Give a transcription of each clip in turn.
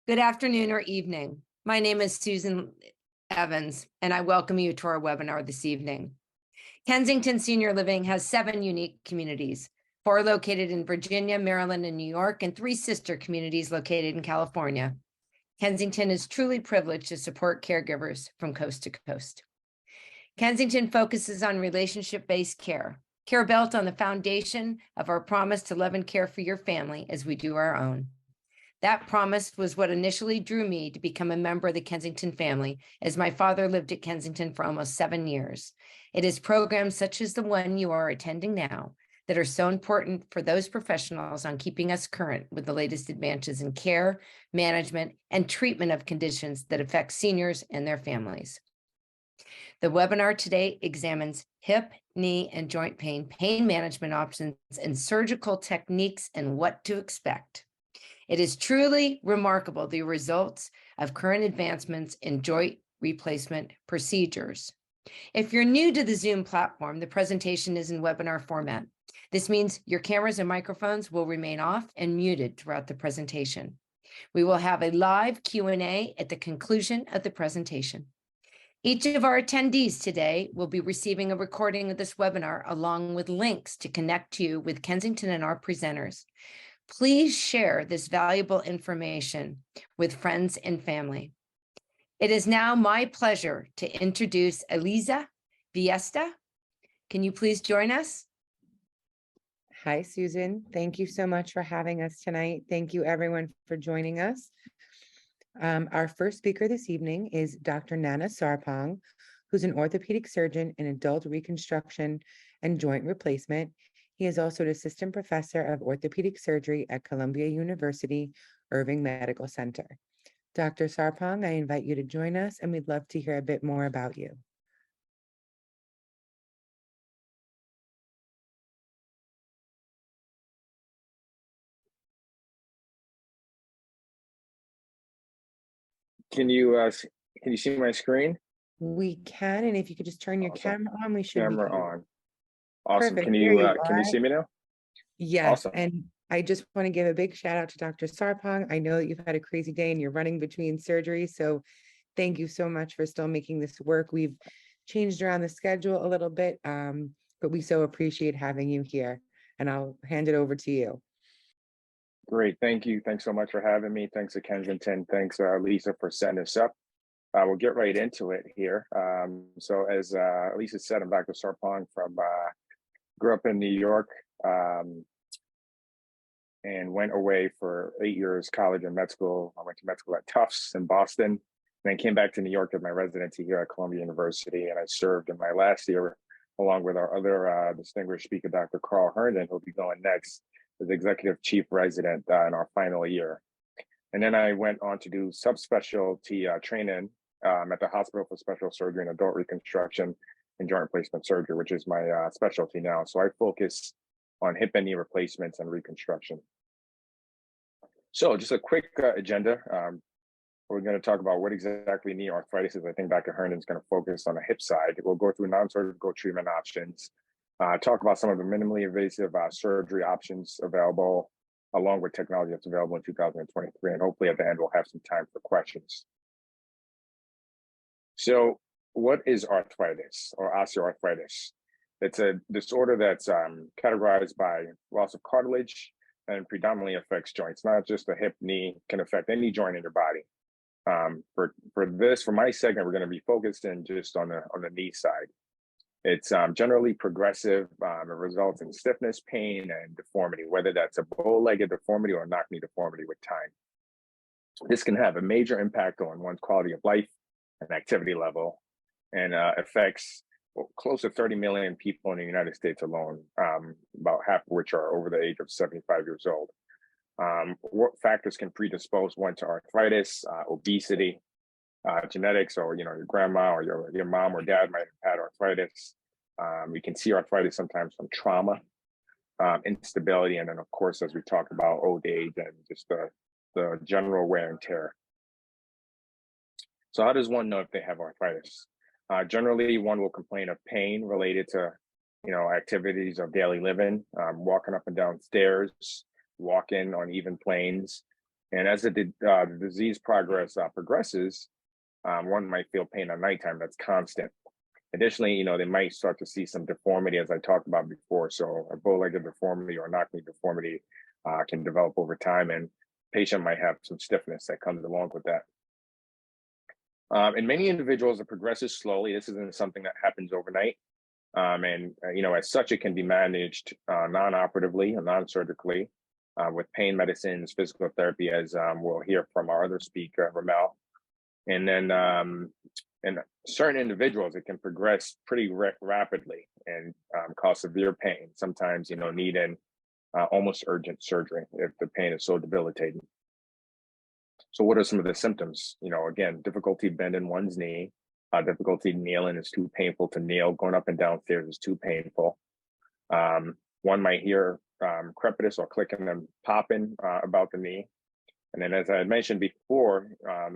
Good afternoon or evening. My name is Susan Evans, and I welcome you to our webinar this evening. Kensington Senior Living has 7 unique communities, 4 located in Virginia, Maryland, and New York, and 3 sister communities located in California. Kensington is truly privileged to support caregivers from coast to coast. Kensington focuses on relationship-based care built on the foundation of our promise to love and care for your family as we do our own. That promise was what initially drew me to become a member of the Kensington family, as my father lived at Kensington for almost 7 years. It is programs such as the one you are attending now that are so important for those professionals on keeping us current with the latest advances in care, management, and treatment of conditions that affect seniors and their families. The webinar today examines hip, knee, and joint pain management options, and surgical techniques and what to expect. It is truly remarkable, the results of current advancements in joint replacement procedures. If you're new to the Zoom platform, the presentation is in webinar format. This means your cameras and microphones will remain off and muted throughout the presentation. We will have a live Q&A at the conclusion of the presentation. Each of our attendees today will be receiving a recording of this webinar along with links to connect you with Kensington and our presenters. Please share this valuable information with friends and family. It is now my pleasure to introduce Eliza Viesta. Can you please join us? Hi, Susan. Thank you so much for having us tonight. Thank you, everyone, for joining us. Our first speaker this evening is Dr. Nana Sarpong, who's an orthopedic surgeon in adult reconstruction and joint replacement. He is also an assistant professor of orthopedic surgery at Columbia University Irving Medical Center. Dr. Sarpong, I invite you to join us, and we'd love to hear a bit more about you. Can you see my screen? We can, and if you could just turn your camera on, we should Camera be on. Awesome. Perfect. Can you see me now? Yes. Awesome. And I just want to give a big shout out to Dr. Sarpong. I know that you've had a crazy day and you're running between surgeries, so thank you so much for still making this work. We've changed around the schedule a little bit, but we so appreciate having you here, and I'll hand it over to you. Great. Thank you. Thanks so much for having me. Thanks to Kensington. Thanks, Lisa, for setting us up. We'll get right into it here. So as Lisa said, I'm Dr. Sarpong grew up in New York and went away for 8 years, college and med school. I went to med school at Tufts in Boston, and then came back to New York at my residency here at Columbia University. And I served in my last year, along with our other distinguished speaker, Dr. Carl Herndon, who'll be going next as executive chief resident in our final year. And then I went on to do subspecialty training at the Hospital for Special Surgery and Adult Reconstruction and Joint Replacement Surgery, which is my specialty now. So I focus on hip and knee replacements and reconstruction. So just a quick agenda. We're going to talk about what exactly knee arthritis is. I think Dr. Herndon is going to focus on the hip side. We'll go through non-surgical treatment options, talk about some of the minimally invasive surgery options available, along with technology that's available in 2023. And hopefully at the end, we'll have some time for questions. So what is arthritis or osteoarthritis? It's a disorder that's categorized by loss of cartilage and predominantly affects joints, not just the hip, knee, can affect any joint in your body. For my segment, we're going to be focused in just on the knee side. It's generally progressive. It results in stiffness, pain, and deformity, whether that's a bow-legged deformity or a knock-knee deformity with time. This can have a major impact on one's quality of life and activity level, and affects close to 30 million people in the United States alone, about half of which are over the age of 75 years old. What factors can predispose one to arthritis? Obesity, genetics, or your grandma or your mom or dad might have had arthritis. We can see arthritis sometimes from trauma, instability, and then of course, as we talk about, old age and just the general wear and tear. So how does one know if they have arthritis? Generally, one will complain of pain related to, activities of daily living, walking up and down stairs, walking on even planes, And as the disease progresses, one might feel pain at nighttime that's constant. Additionally, they might start to see some deformity, as I talked about before. So a bow-legged deformity or knock-knee deformity can develop over time, and patient might have some stiffness that comes along with that. In many individuals, it progresses slowly. This isn't something that happens overnight. As such, it can be managed non-operatively and non-surgically with pain medicines, physical therapy, as we'll hear from our other speaker, Rommel. And then in certain individuals, it can progress pretty rapidly and cause severe pain, sometimes, needing almost urgent surgery if the pain is so debilitating. So what are some of the symptoms? Again, difficulty bending one's knee, difficulty kneeling is too painful to kneel, going up and down stairs is too painful. One might hear crepitus or clicking and popping about the knee. And then, as I had mentioned before,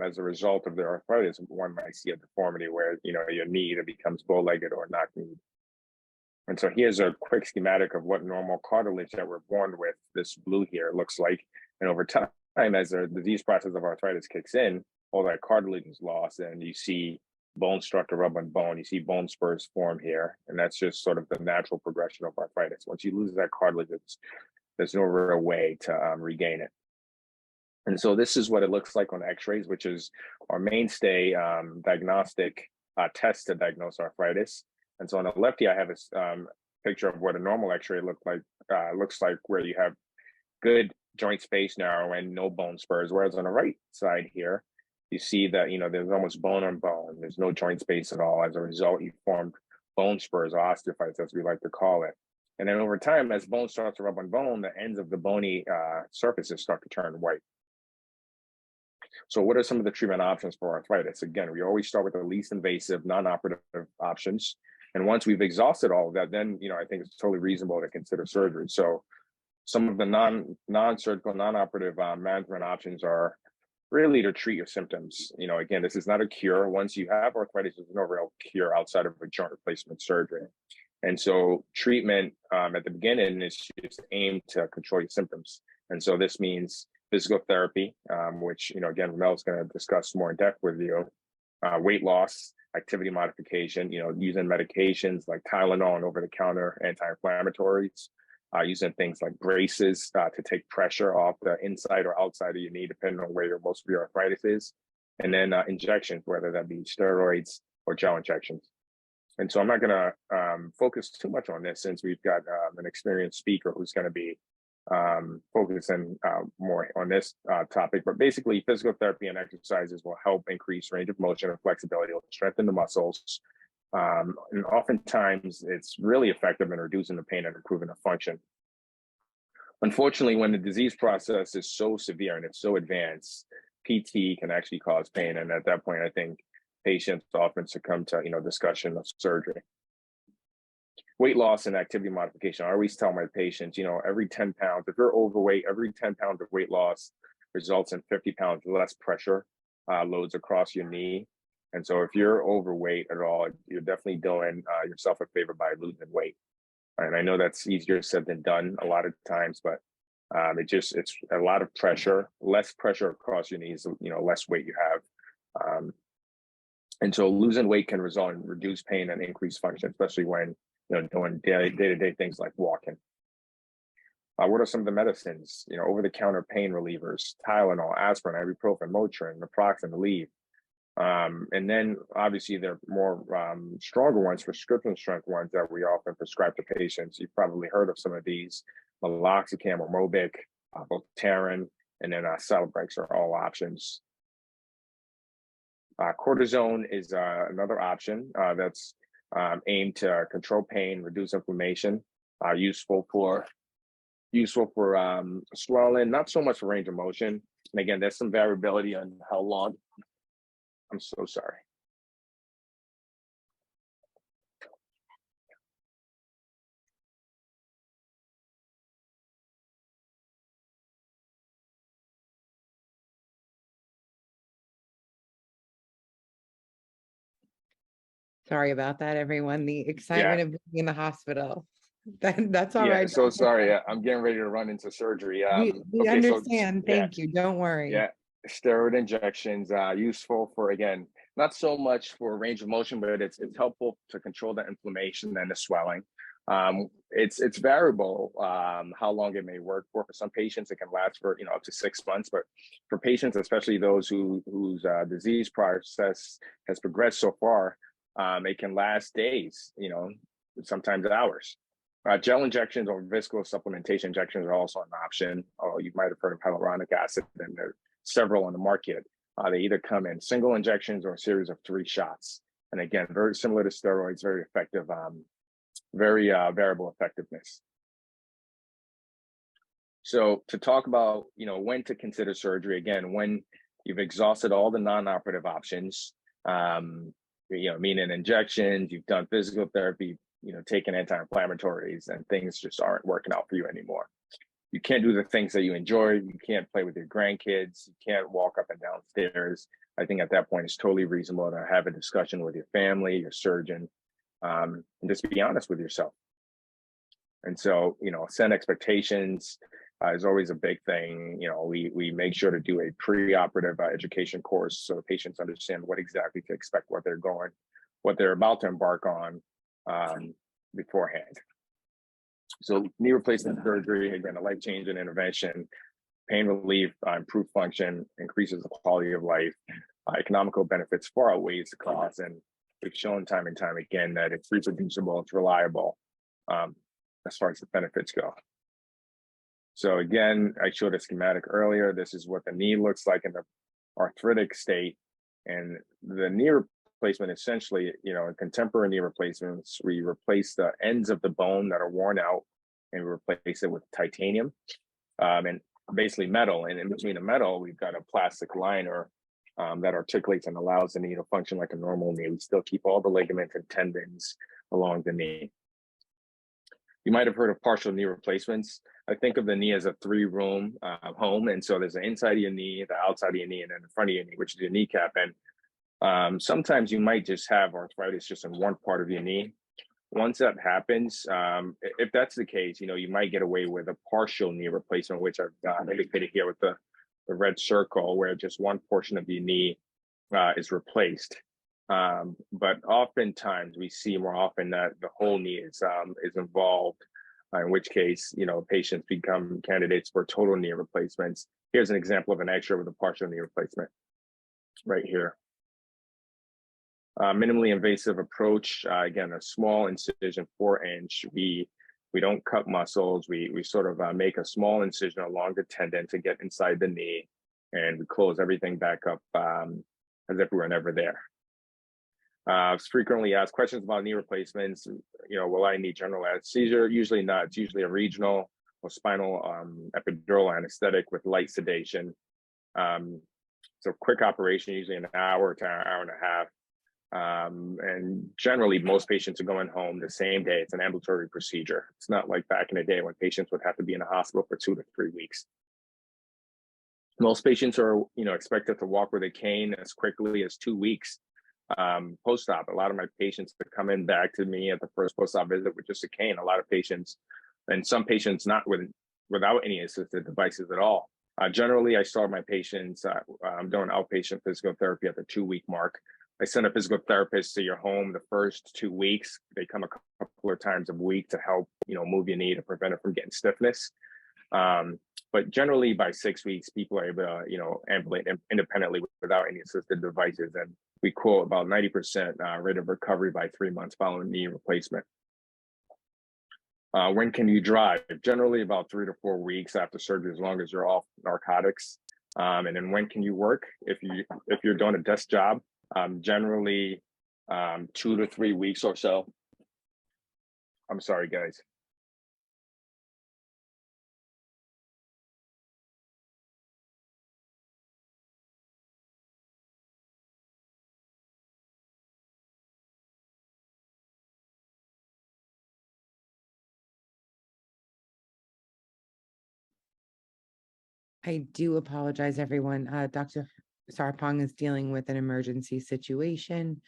as a result of the arthritis, one might see a deformity where, your knee either becomes bow-legged or knock-kneed. And so here's a quick schematic of what normal cartilage that we're born with, this blue here, looks like. And over time, as the disease process of arthritis kicks in, all that cartilage is lost, and you see bone start to rub on bone. You see bone spurs form here, and that's just sort of the natural progression of arthritis. Once you lose that cartilage, there's no real way to regain it. And so this is what it looks like on x-rays, which is our mainstay diagnostic test to diagnose arthritis. And so on the left here, I have a picture of what a normal x-ray looks like, where you have good joint space narrow and no bone spurs. Whereas on the right side here, you see that, there's almost bone on bone. There's no joint space at all. As a result, you formed bone spurs or osteophytes, as we like to call it. And then over time, as bone starts to rub on bone, the ends of the bony surfaces start to turn white. So what are some of the treatment options for arthritis? Again, we always start with the least invasive, non-operative options. And once we've exhausted all of that, then, I think it's totally reasonable to consider surgery. So some of the non-surgical, non-operative management options are really to treat your symptoms. Again, this is not a cure. Once you have arthritis, there's no real cure outside of a joint replacement surgery. And so treatment at the beginning is just aimed to control your symptoms. And so this means physical therapy, which, again, Rommel is going to discuss more in depth with you, weight loss, activity modification, using medications like Tylenol and over-the-counter anti-inflammatories, using things like braces to take pressure off the inside or outside of your knee, depending on where most of your arthritis is, and then injections, whether that be steroids or gel injections. And so I'm not going to focus too much on this, since we've got an experienced speaker who's going to be focusing more on this topic. But basically, physical therapy and exercises will help increase range of motion and flexibility. It'll strengthen the muscles. And oftentimes, it's really effective in reducing the pain and improving the function. Unfortunately, when the disease process is so severe and it's so advanced, PT can actually cause pain. And at that point, I think patients often succumb to, discussion of surgery. Weight loss and activity modification. I always tell my patients, every 10 pounds, if you're overweight, every 10 pounds of weight loss results in 50 pounds less pressure loads across your knee. And so if you're overweight at all, you're definitely doing yourself a favor by losing weight. And I know that's easier said than done a lot of times, but it's a lot of pressure, less pressure across your knees, less weight you have. And so losing weight can result in reduced pain and increased function, especially when doing day-to-day things like walking. What are some of the medicines? Over-the-counter pain relievers: Tylenol, aspirin, ibuprofen, Motrin, naproxen, Aleve. And then obviously there are more stronger ones, prescription strength ones that we often prescribe to patients. You've probably heard of some of these: meloxicam or Mobic, Voltaren, and then Celebrex are all options. Cortisone is another option that's aimed to control pain, reduce inflammation, useful for swelling, not so much for range of motion. And again, there's some variability on how long. I'm so sorry. Sorry about that, everyone. The excitement of being in the hospital. That's all Yeah, right. so sorry. I'm getting ready to run into surgery. We Okay, so understand. yeah, Thank you. Don't worry. yeah, steroid injections useful for, again, not so much for range of motion, but it's helpful to control the inflammation and the swelling. It's variable how long it may work for. For some patients, it can last for up to 6 months, but for patients, especially those whose disease process has progressed so far, it can last days, sometimes hours. Gel injections or visco supplementation injections are also an option. Oh, you might have heard of hyaluronic acid, and there are several on the market. They either come in single injections or a series of 3 shots. And again, very similar to steroids, very effective, very variable effectiveness. So to talk about, when to consider surgery, again, when you've exhausted all the non-operative options, meaning injections, you've done physical therapy, taking anti-inflammatories, and things just aren't working out for you anymore. You can't do the things that you enjoy. You can't play with your grandkids. You can't walk up and down stairs. I think at that point, it's totally reasonable to have a discussion with your family, your surgeon, and just be honest with yourself. And so, set expectations is always a big thing. We make sure to do a pre-operative education course so patients understand what exactly to expect, what they're about to embark on beforehand. So knee replacement surgery, again, a life-changing intervention, pain relief, improved function, increases the quality of life, economical benefits far outweighs the cost. And we've shown time and time again that it's reproducible, it's reliable as far as the benefits go. So again, I showed a schematic earlier. This is what the knee looks like in the arthritic state. And the knee replacement, essentially, in contemporary knee replacements, we replace the ends of the bone that are worn out and we replace it with titanium and basically metal. And in between the metal, we've got a plastic liner that articulates and allows the knee to function like a normal knee. We still keep all the ligaments and tendons along the knee. You might have heard of partial knee replacements. I think of the knee as a 3-room home. And so there's the inside of your knee, the outside of your knee, and then the front of your knee, which is your kneecap. And sometimes you might just have arthritis just in one part of your knee. Once that happens, if that's the case, you might get away with a partial knee replacement, which I've indicated here with the red circle, where just one portion of your knee is replaced. But oftentimes we see more often that the whole knee is involved, in which case, patients become candidates for total knee replacements. Here's an example of an X-ray with a partial knee replacement right here. Minimally invasive approach, again, a small incision, 4-inch. We don't cut muscles. We sort of make a small incision along the tendon to get inside the knee, and we close everything back up as if we were never there. Frequently asked questions about knee replacements. Will I need general anesthesia? Usually not. It's usually a regional or spinal epidural anesthetic with light sedation. So quick operation, usually an hour to an hour and a half. And generally, most patients are going home the same day. It's an ambulatory procedure. It's not like back in the day when patients would have to be in a hospital for 2 to 3 weeks. Most patients are, expected to walk with a cane as quickly as 2 weeks. Post-op, a lot of my patients that come in back to me at the first post-op visit with just a cane. A lot of patients, and some patients not without any assisted devices at all. Generally, I start my patients doing outpatient physical therapy at the 2-week mark. I send a physical therapist to your home the first 2 weeks. They come a couple of times a week to help, move your knee to prevent it from getting stiffness. But generally by 6 weeks, people are able to, ambulate independently without any assisted devices. And we quote about 90% rate of recovery by 3 months following knee replacement. When can you drive? Generally about 3 to 4 weeks after surgery, as long as you're off narcotics. And then when can you work? If you're doing a desk job, generally 2 to 3 weeks or so. I'm sorry, guys. I do apologize, everyone. Dr. Sarpong is dealing with an emergency situation.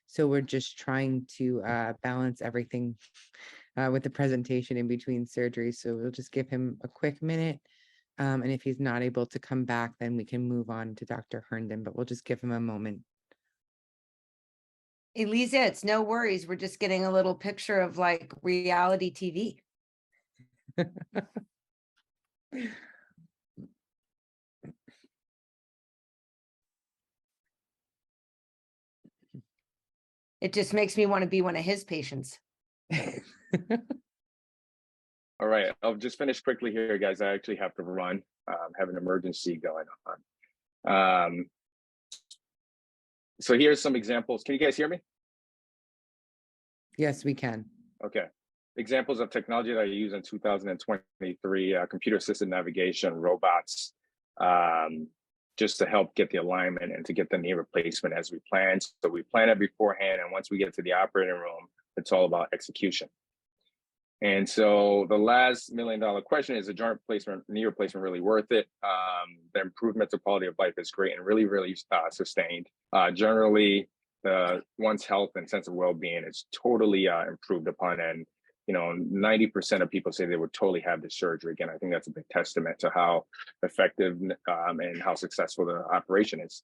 So we're just trying to balance everything with the presentation in between surgeries. So we'll just give him a quick minute. And if he's not able to come back, then we can move on to Dr. Herndon, but we'll just give him a moment. Elisa, it's no worries. We're just getting a little picture of like reality TV. It just makes me want to be one of his patients. All right, I'll just finish quickly here, guys. I actually have to run. Have an emergency going on. So here's some examples. Can you guys hear me? Yes, we can. Okay. Examples of technology that I use in 2023, computer-assisted navigation, robots, just to help get the alignment and to get the knee replacement as we planned. So we plan it beforehand, and once we get to the operating room, it's all about execution. And so the last $1 million question is: a joint replacement, knee replacement, really worth it? The improvement to quality of life is great and really, really sustained. Generally, one's health and sense of well-being is totally improved upon, and 90% of people say they would totally have the surgery again. I think that's a big testament to how effective and how successful the operation is.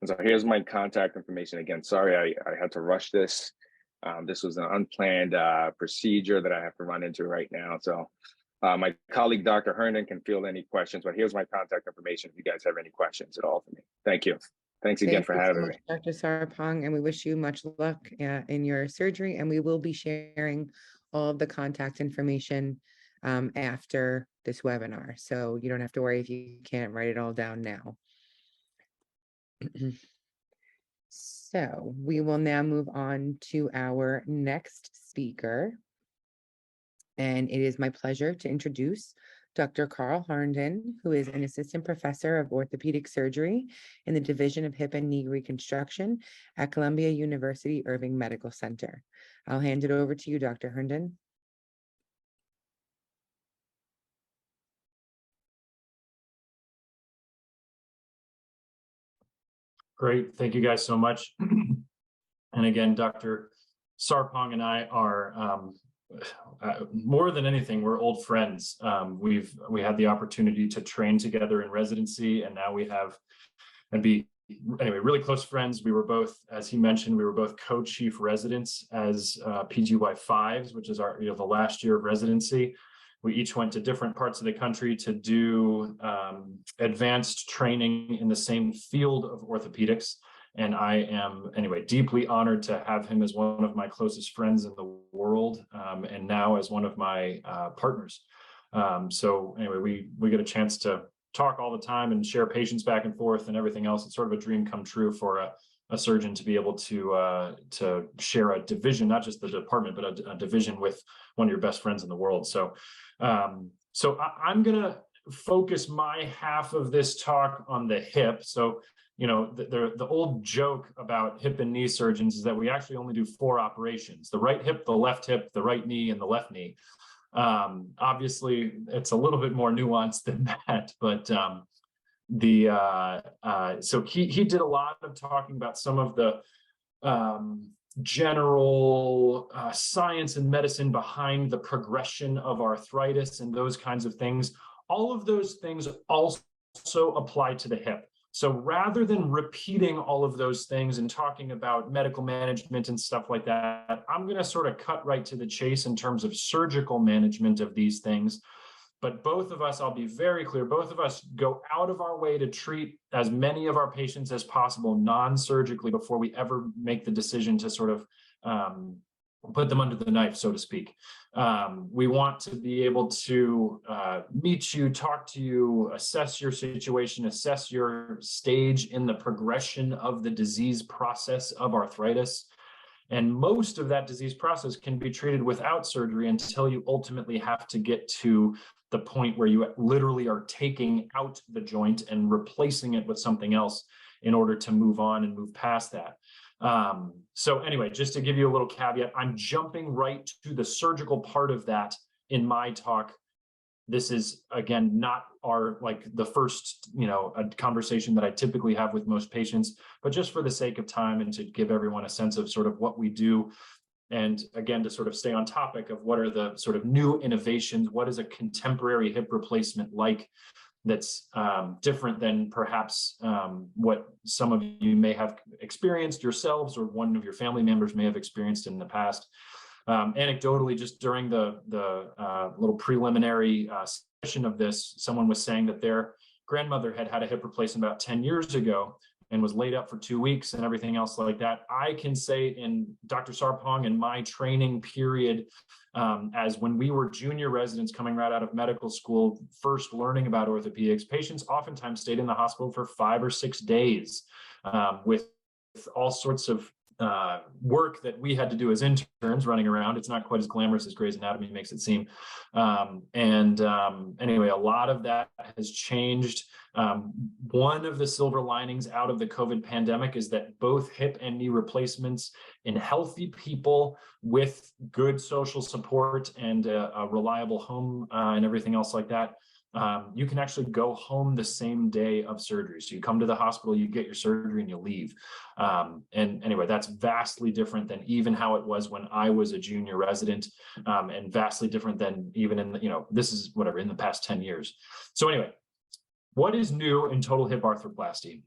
And so here's my contact information again. Sorry, I had to rush this. This was an unplanned procedure that I have to run into right now. So my colleague, Dr. Herndon, can field any questions, but here's my contact information if you guys have any questions at all for me. Thank you. Thanks again for having me. Dr. Sarpong, and we wish you much luck in your surgery, and we will be sharing all of the contact information after this webinar. So you don't have to worry if you can't write it all down now. So we will now move on to our next speaker. And it is my pleasure to introduce Dr. Carl Herndon, who is an assistant professor of orthopedic surgery in the Division of Hip and Knee Reconstruction at Columbia University Irving Medical Center. I'll hand it over to you, Dr. Herndon. Great. Thank you guys so much. And again, Dr. Sarpong and I are, more than anything, we're old friends. We had the opportunity to train together in residency, and now we have, anyway, really close friends. We were both, as he mentioned, we were both co-chief residents as PGY5s, which is our, the last year of residency. We each went to different parts of the country to do advanced training in the same field of orthopedics. And I am, anyway, deeply honored to have him as one of my closest friends in the world, and now as one of my partners. So anyway, we get a chance to talk all the time and share patients back and forth and everything else. It's sort of a dream come true for a surgeon to be able to share a division, not just the department, but a division with one of your best friends in the world. So, I'm going to focus my half of this talk on the hip. So, the old joke about hip and knee surgeons is that we actually only do 4 operations: the right hip, the left hip, the right knee, and the left knee. Obviously, it's a little bit more nuanced than that, but so he did a lot of talking about some of the general science and medicine behind the progression of arthritis and those kinds of things. All of those things also apply to the hip. So rather than repeating all of those things and talking about medical management and stuff like that, I'm going to sort of cut right to the chase in terms of surgical management of these things. But both of us, I'll be very clear, both of us go out of our way to treat as many of our patients as possible non-surgically before we ever make the decision to sort of put them under the knife, so to speak. We want to be able to meet you, talk to you, assess your situation, assess your stage in the progression of the disease process of arthritis. And most of that disease process can be treated without surgery until you ultimately have to get to the point where you literally are taking out the joint and replacing it with something else in order to move on and move past that. So anyway, just to give you a little caveat, I'm jumping right to the surgical part of that in my talk. This is, again, not the first, a conversation that I typically have with most patients, but just for the sake of time and to give everyone a sense of sort of what we do. And again, to sort of stay on topic of what are the sort of new innovations, what is a contemporary hip replacement like that's different than perhaps what some of you may have experienced yourselves or one of your family members may have experienced in the past. Anecdotally, just during the little preliminary session of this, someone was saying that their grandmother had had a hip replacement about 10 years ago and was laid up for 2 weeks and everything else like that. I can say in Dr. Sarpong and my training period, as when we were junior residents coming right out of medical school, first learning about orthopedics, patients oftentimes stayed in the hospital for 5 or 6 days with all sorts of work that we had to do as interns running around. It's not quite as glamorous as Grey's Anatomy makes it seem. Anyway, a lot of that has changed. One of the silver linings out of the COVID pandemic is that both hip and knee replacements in healthy people with good social support and a reliable home and everything else like that, you can actually go home the same day of surgery. So you come to the hospital, you get your surgery and you leave. And anyway, that's vastly different than even how it was when I was a junior resident, and vastly different than even in the, this is whatever, in the past 10 years. So anyway, what is new in total hip arthroplasty?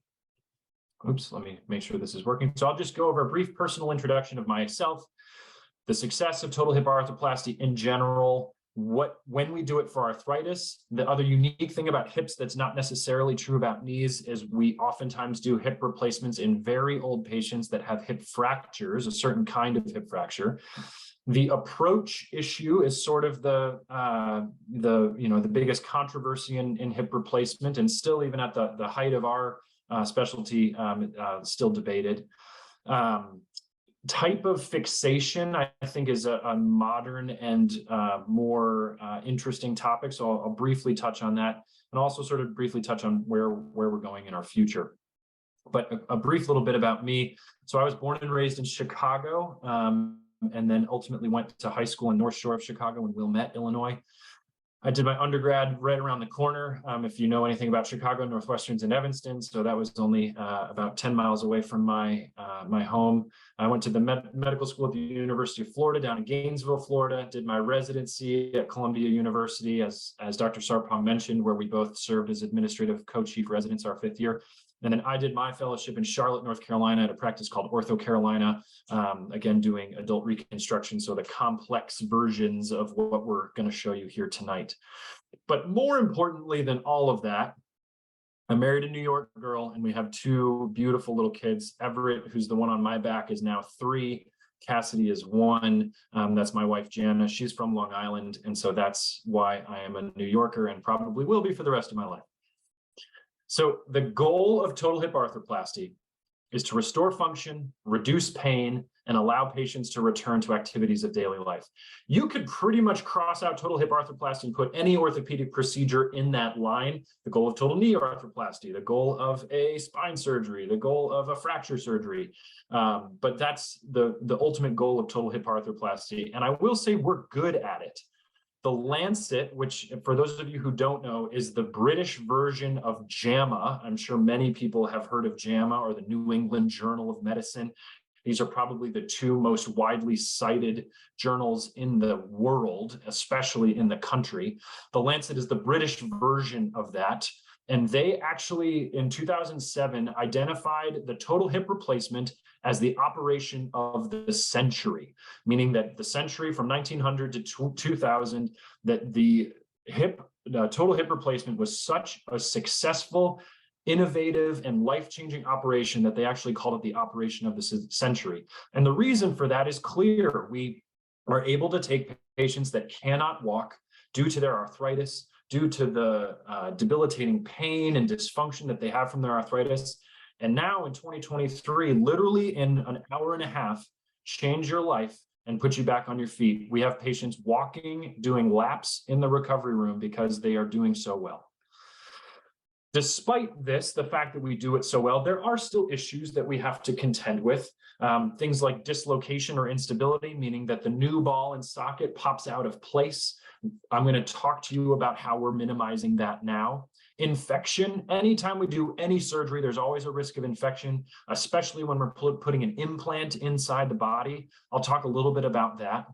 Oops, let me make sure this is working. So I'll just go over a brief personal introduction of myself, the success of total hip arthroplasty in general, when we do it for arthritis. The other unique thing about hips that's not necessarily true about knees is we oftentimes do hip replacements in very old patients that have hip fractures, a certain kind of hip fracture. The approach issue is sort of the biggest controversy in hip replacement, and still even at the height of our specialty, still debated. Type of fixation, I think, is a modern and more interesting topic. So I'll briefly touch on that, and also sort of briefly touch on where we're going in our future. But a brief little bit about me. So I was born and raised in Chicago, and then ultimately went to high school in North Shore of Chicago in Wilmette, Illinois. I did my undergrad right around the corner. If you know anything about Chicago, Northwestern's in Evanston, so that was only about 10 miles away from my home. I went to the medical school at the University of Florida down in Gainesville, Florida, did my residency at Columbia University, as Dr. Sarpong mentioned, where we both served as administrative co-chief residents our 5th year. And then I did my fellowship in Charlotte, North Carolina, at a practice called Ortho Carolina, again, doing adult reconstruction, so the complex versions of what we're going to show you here tonight. But more importantly than all of that, I married a New York girl, and we have 2 beautiful little kids. Everett, who's the one on my back, is now 3. Cassidy is 1. That's my wife, Jana. She's from Long Island, and so that's why I am a New Yorker and probably will be for the rest of my life. So the goal of total hip arthroplasty is to restore function, reduce pain, and allow patients to return to activities of daily life. You could pretty much cross out total hip arthroplasty and put any orthopedic procedure in that line. The goal of total knee arthroplasty, the goal of a spine surgery, the goal of a fracture surgery. But that's the ultimate goal of total hip arthroplasty. And I will say we're good at it. The Lancet, which for those of you who don't know, is the British version of JAMA. I'm sure many people have heard of JAMA, or the New England Journal of Medicine. These are probably the 2 most widely cited journals in the world, especially in the country. The Lancet is the British version of that. And they actually, in 2007, identified the total hip replacement as the operation of the century, meaning that the century from 1900 to 2000, that the total hip replacement was such a successful, innovative, and life-changing operation that they actually called it the operation of the century. And the reason for that is clear. We are able to take patients that cannot walk due to their arthritis, due to the debilitating pain and dysfunction that they have from their arthritis. And now in 2023, literally in an hour and a half, change your life and put you back on your feet. We have patients walking, doing laps in the recovery room because they are doing so well. Despite this, the fact that we do it so well, there are still issues that we have to contend with. Things like dislocation or instability, meaning that the new ball and socket pops out of place. I'm going to talk to you about how we're minimizing that now. Infection, anytime we do any surgery, there's always a risk of infection, especially when we're putting an implant inside the body. I'll talk a little bit about that.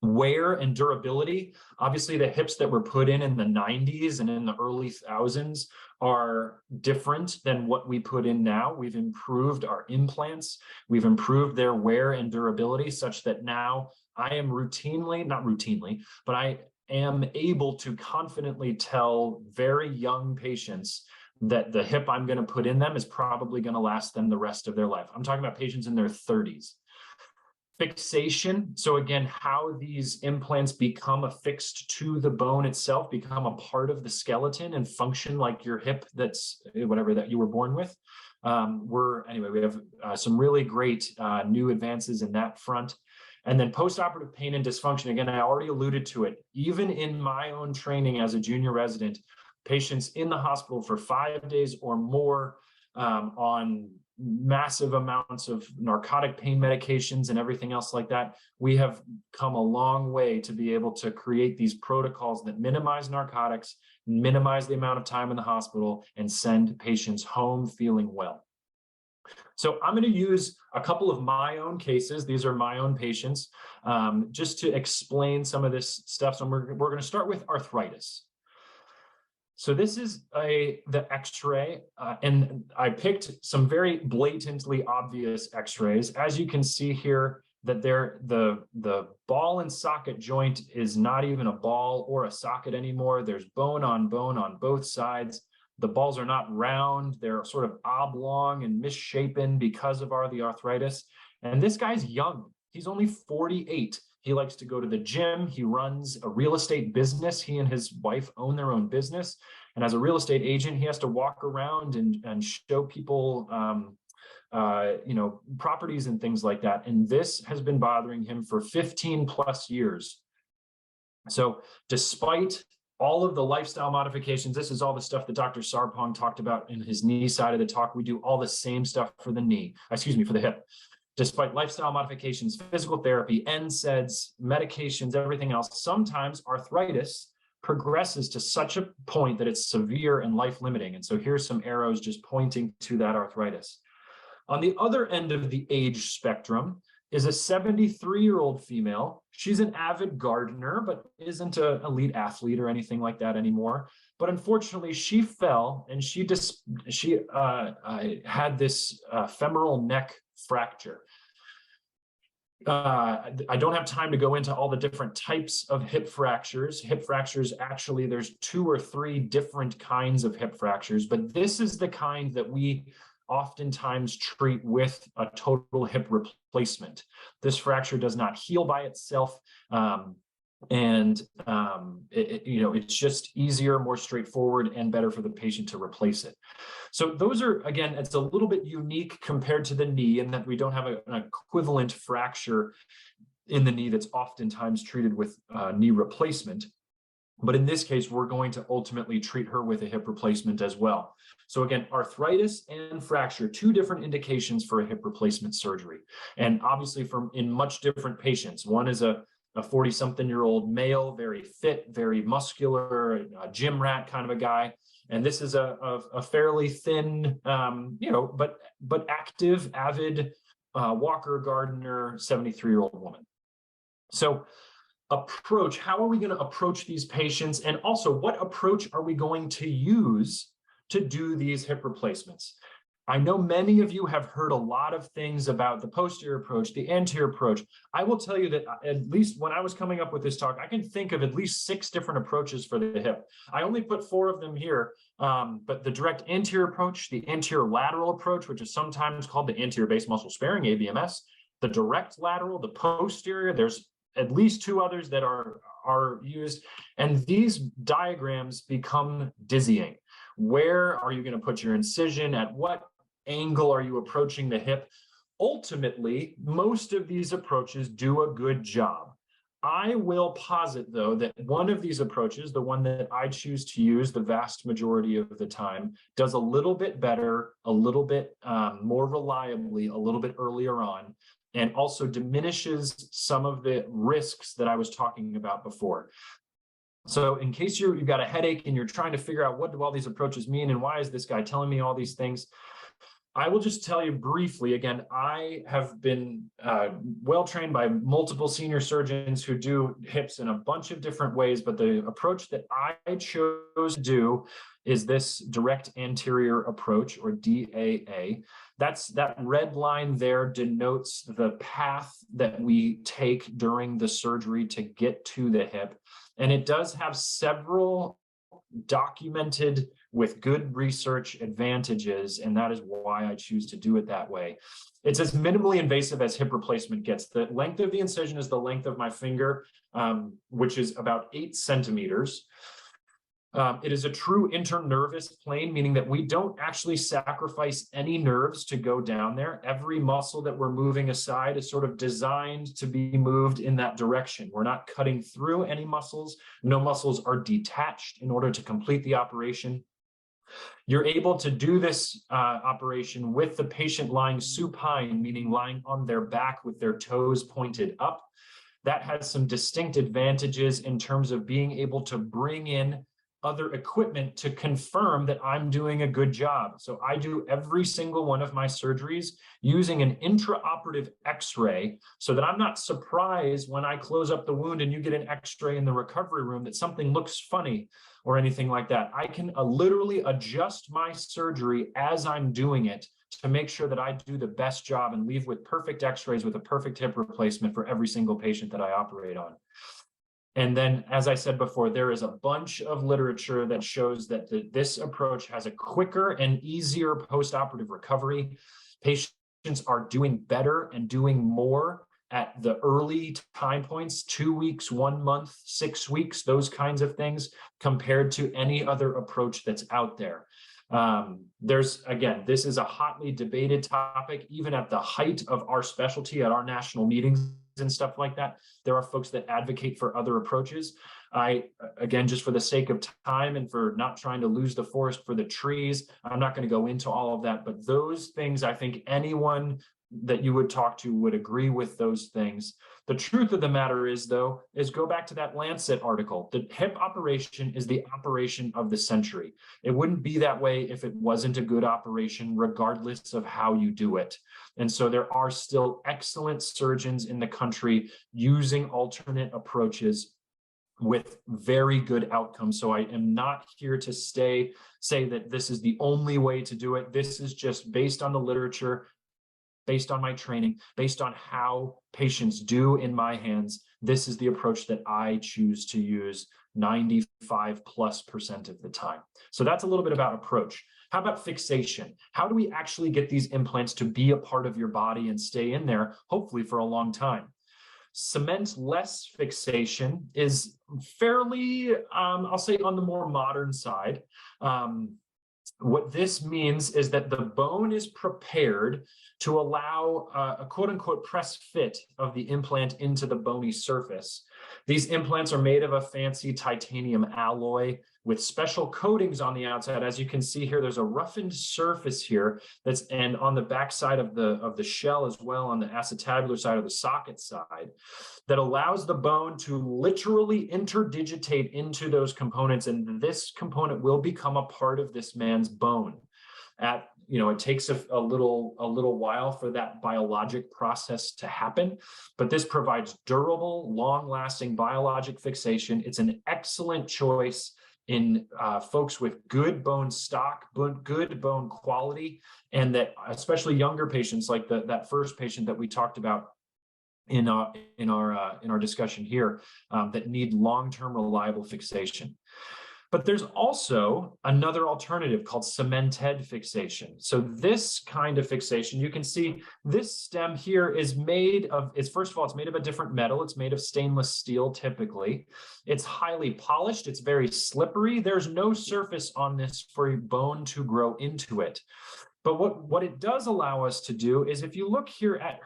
Wear and durability. Obviously, the hips that were put in the 90s and in the early thousands are different than what we put in now. We've improved our implants. We've improved their wear and durability such that now I am not routinely, but I am able to confidently tell very young patients that the hip I'm going to put in them is probably going to last them the rest of their life. I'm talking about patients in their 30s. Fixation. So again, how these implants become affixed to the bone itself, become a part of the skeleton and function like your hip that's whatever that you were born with. We have some really great new advances in that front. And then postoperative pain and dysfunction. Again, I already alluded to it. Even in my own training as a junior resident, patients in the hospital for 5 days or more on massive amounts of narcotic pain medications and everything else like that. We have come a long way to be able to create these protocols that minimize narcotics, minimize the amount of time in the hospital, and send patients home feeling well. So I'm going to use a couple of my own cases. These are my own patients, just to explain some of this stuff. So we're going to start with arthritis. So this is the X-ray, and I picked some very blatantly obvious X-rays. As you can see here, that the ball and socket joint is not even a ball or a socket anymore. There's bone on both sides. The balls are not round. They're sort of oblong and misshapen because of the arthritis. And this guy's young. He's only 48. He likes to go to the gym. He runs a real estate business. He and his wife own their own business. And as a real estate agent, he has to walk around and show people, properties and things like that. And this has been bothering him for 15 plus years. So despite all of the lifestyle modifications, this is all the stuff that Dr. Sarpong talked about in his knee side of the talk. We do all the same stuff for the for the hip. Despite lifestyle modifications, physical therapy, NSAIDs, medications, everything else, sometimes arthritis progresses to such a point that it's severe and life-limiting. And so here's some arrows just pointing to that arthritis. On the other end of the age spectrum is a 73-year-old female. She's an avid gardener, but isn't an elite athlete or anything like that anymore. But unfortunately, she fell and she had this femoral neck fracture. I don't have time to go into all the different types of hip fractures. Hip fractures, actually, there's 2 or 3 different kinds of hip fractures, but this is the kind that we oftentimes treat with a total hip replacement. This fracture does not heal by itself. It's just easier, more straightforward, and better for the patient to replace it. So those are, again, it's a little bit unique compared to the knee in that we don't have an equivalent fracture in the knee that's oftentimes treated with knee replacement. But in this case, we're going to ultimately treat her with a hip replacement as well. So again, arthritis and fracture, 2 different indications for a hip replacement surgery. And obviously in much different patients. One is a 40-something-year-old male, very fit, very muscular, a gym rat kind of a guy. And this is a fairly thin, but active, avid walker, gardener, 73-year-old woman. So approach, how are we going to approach these patients? And also, what approach are we going to use to do these hip replacements? I know many of you have heard a lot of things about the posterior approach, the anterior approach. I will tell you that at least when I was coming up with this talk, I can think of at least 6 different approaches for the hip. I only put 4 of them here, but the direct anterior approach, the anterior lateral approach, which is sometimes called the anterior base muscle sparing, ABMS, the direct lateral, the posterior, there's at least 2 others that are used. And these diagrams become dizzying. Where are you going to put your incision? At what angle are you approaching the hip? Ultimately, most of these approaches do a good job. I will posit, though, that one of these approaches, the one that I choose to use the vast majority of the time, does a little bit better, a little bit more reliably, a little bit earlier on, and also diminishes some of the risks that I was talking about before. So in case you've got a headache and you're trying to figure out what do all these approaches mean and why is this guy telling me all these things, I will just tell you briefly, again, I have been well trained by multiple senior surgeons who do hips in a bunch of different ways, but the approach that I chose to do is this direct anterior approach, or DAA. That red line there denotes the path that we take during the surgery to get to the hip. And it does have several documented with good research advantages, and that is why I choose to do it that way. It's as minimally invasive as hip replacement gets. The length of the incision is the length of my finger, which is about 8 centimeters. It is a true internervous plane, meaning that we don't actually sacrifice any nerves to go down there. Every muscle that we're moving aside is sort of designed to be moved in that direction. We're not cutting through any muscles. No muscles are detached in order to complete the operation. You're able to do this operation with the patient lying supine, meaning lying on their back with their toes pointed up. That has some distinct advantages in terms of being able to bring in other equipment to confirm that I'm doing a good job. So I do every single one of my surgeries using an intraoperative X-ray so that I'm not surprised when I close up the wound and you get an X-ray in the recovery room that something looks funny or anything like that. I can literally adjust my surgery as I'm doing it to make sure that I do the best job and leave with perfect X-rays with a perfect hip replacement for every single patient that I operate on. And then, as I said before, there is a bunch of literature that shows that this approach has a quicker and easier post-operative recovery. Patients are doing better and doing more at the early time points, 2 weeks, 1 month, 6 weeks, those kinds of things, compared to any other approach that's out there. Again, this is a hotly debated topic, even at the height of our specialty at our national meetings and stuff like that. There are folks that advocate for other approaches. Again, just for the sake of time and for not trying to lose the forest for the trees, I'm not going to go into all of that, but those things, I think anyone that you would talk to would agree with those things. The truth of the matter is, though, is go back to that Lancet article. The hip operation is the operation of the century. It wouldn't be that way if it wasn't a good operation, regardless of how you do it. And so there are still excellent surgeons in the country using alternate approaches with very good outcomes. So I am not here to say that this is the only way to do it. This is just based on the literature, based on my training, based on how patients do in my hands. This is the approach that I choose to use 95+% of the time. So that's a little bit about approach. How about fixation? How do we actually get these implants to be a part of your body and stay in there, hopefully for a long time? Cement-less fixation is fairly, I'll say, on the more modern side. What this means is that the bone is prepared to allow a quote-unquote press fit of the implant into the bony surface. These implants are made of a fancy titanium alloy with special coatings on the outside. As you can see here, there's a roughened surface here and on the back side of the shell as well, on the acetabular side or the socket side, that allows the bone to literally interdigitate into those components, and this component will become a part of this man's bone. It takes a little while for that biologic process to happen, but this provides durable, long-lasting biologic fixation. It's an excellent choice in folks with good bone stock, good bone quality, and that especially younger patients, like that first patient that we talked about in our discussion here, that need long-term reliable fixation. But there's also another alternative called cemented fixation. So this kind of fixation, you can see this stem here is made of, first of all, it's made of a different metal. It's made of stainless steel typically. It's highly polished. It's very slippery. There's no surface on this for a bone to grow into it. But what it does allow us to do is, if you look here at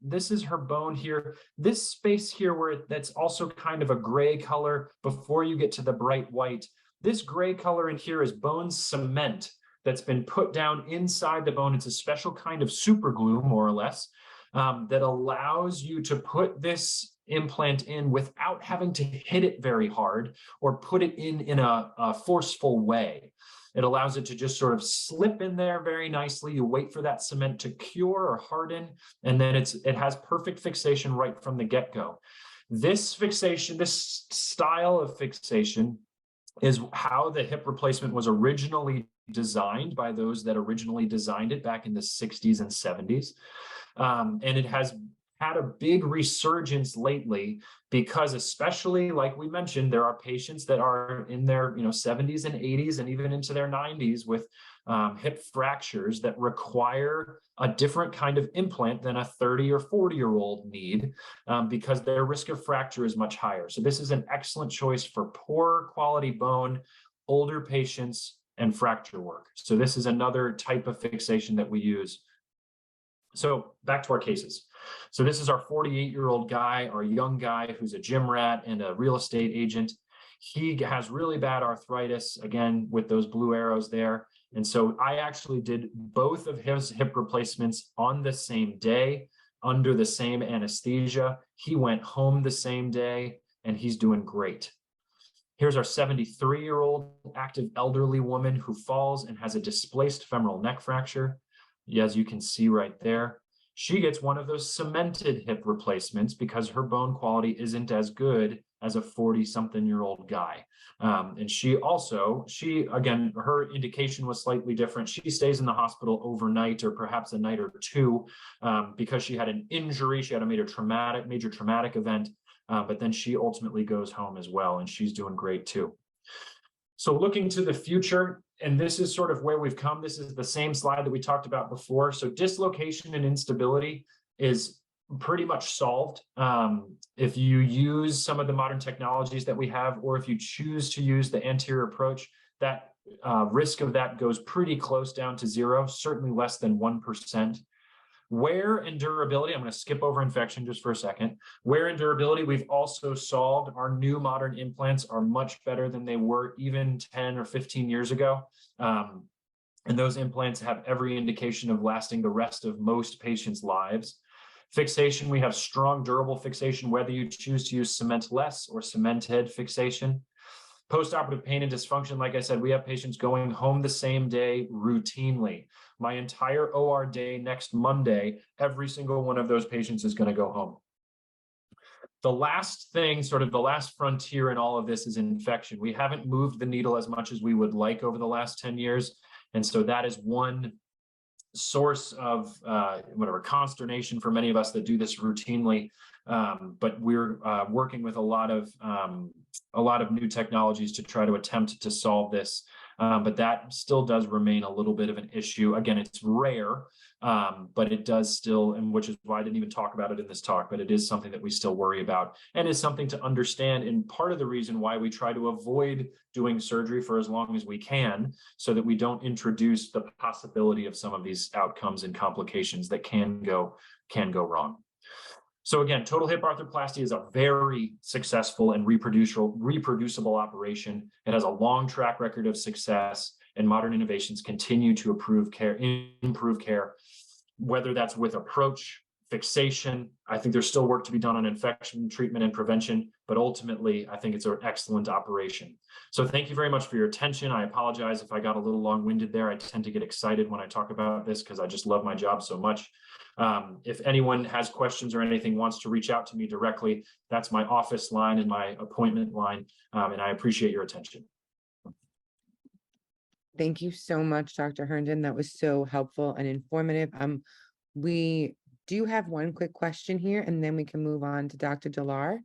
this is her bone here, this space here that's also kind of a gray color before you get to the bright white. This gray color in here is bone cement that's been put down inside the bone. It's a special kind of super glue, more or less, that allows you to put this implant in without having to hit it very hard or put it in a forceful way. It allows it to just sort of slip in there very nicely. You wait for that cement to cure or harden, and then it has perfect fixation right from the get-go. This fixation, this style of fixation, is how the hip replacement was originally designed by those that originally designed it back in the 60s and 70s. And it has had a big resurgence lately because, especially like we mentioned, there are patients that are in their 70s and 80s and even into their 90s with hip fractures that require a different kind of implant than a 30 or 40-year-old need because their risk of fracture is much higher. So this is an excellent choice for poor quality bone, older patients, and fracture work. So this is another type of fixation that we use. So back to our cases. So this is our 48-year-old guy, our young guy who's a gym rat and a real estate agent. He has really bad arthritis, again, with those blue arrows there. And so I actually did both of his hip replacements on the same day, under the same anesthesia. He went home the same day, and he's doing great. Here's our 73-year-old active elderly woman who falls and has a displaced femoral neck fracture. As you can see right there, she gets one of those cemented hip replacements because her bone quality isn't as good as a 40-something-year-old guy. And she again, her indication was slightly different. She stays in the hospital overnight or perhaps a night or two because she had an injury. She had a major traumatic event, but then she ultimately goes home as well, and she's doing great too. So looking to the future, and this is sort of where we've come. This is the same slide that we talked about before. So dislocation and instability is pretty much solved if you use some of the modern technologies that we have, or if you choose to use the anterior approach. That risk of that goes pretty close down to zero, certainly less than 1%. Wear and durability, I'm going to skip over infection just for a second. Wear and durability, we've also solved. Our new modern implants are much better than they were even 10 or 15 years ago. And those implants have every indication of lasting the rest of most patients' lives. Fixation, we have strong, durable fixation, whether you choose to use cement-less or cement-head fixation. Postoperative pain and dysfunction, like I said, we have patients going home the same day routinely. My entire OR day next Monday, every single one of those patients is going to go home. The last thing, sort of the last frontier in all of this, is infection. We haven't moved the needle as much as we would like over the last 10 years. And so that is one source of consternation for many of us that do this routinely. But we're working with a lot of new technologies to try to attempt to solve this. But that still does remain a little bit of an issue. Again, it's rare, but it does still, and which is why I didn't even talk about it in this talk, but it is something that we still worry about and is something to understand, and part of the reason why we try to avoid doing surgery for as long as we can, so that we don't introduce the possibility of some of these outcomes and complications that can go wrong. So again, total hip arthroplasty is a very successful and reproducible operation. It has a long track record of success, and modern innovations continue to improve care, whether that's with approach, fixation. I think there's still work to be done on infection treatment and prevention, but ultimately, I think it's an excellent operation. So thank you very much for your attention. I apologize if I got a little long-winded there. I tend to get excited when I talk about this because I just love my job so much. If anyone has questions or anything, wants to reach out to me directly, that's my office line and my appointment line, and I appreciate your attention. Thank you so much, Dr. Herndon. That was so helpful and informative. We do have one quick question here, and then we can move on to Dr. Dolar.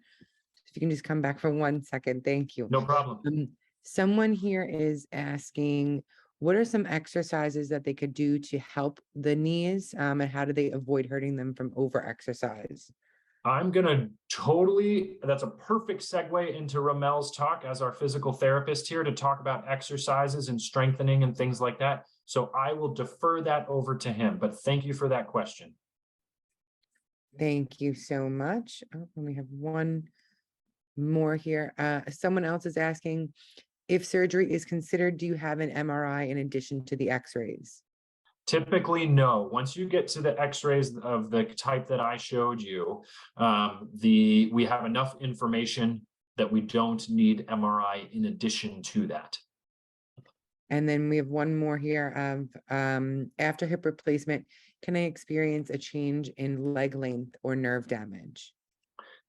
If you can just come back for 1 second. Thank you. No problem. Someone here is asking, what are some exercises that they could do to help the knees, and how do they avoid hurting them from over-exercise? I'm going to that's a perfect segue into Rommel's talk as our physical therapist here to talk about exercises and strengthening and things like that. So I will defer that over to him, but thank you for that question. Thank you so much. Oh, and we have one more here. Someone else is asking, if surgery is considered, do you have an MRI in addition to the x-rays? Typically, no. Once you get to the x-rays of the type that I showed you, we have enough information that we don't need MRI in addition to that. And then we have one more here of after hip replacement, can I experience a change in leg length or nerve damage?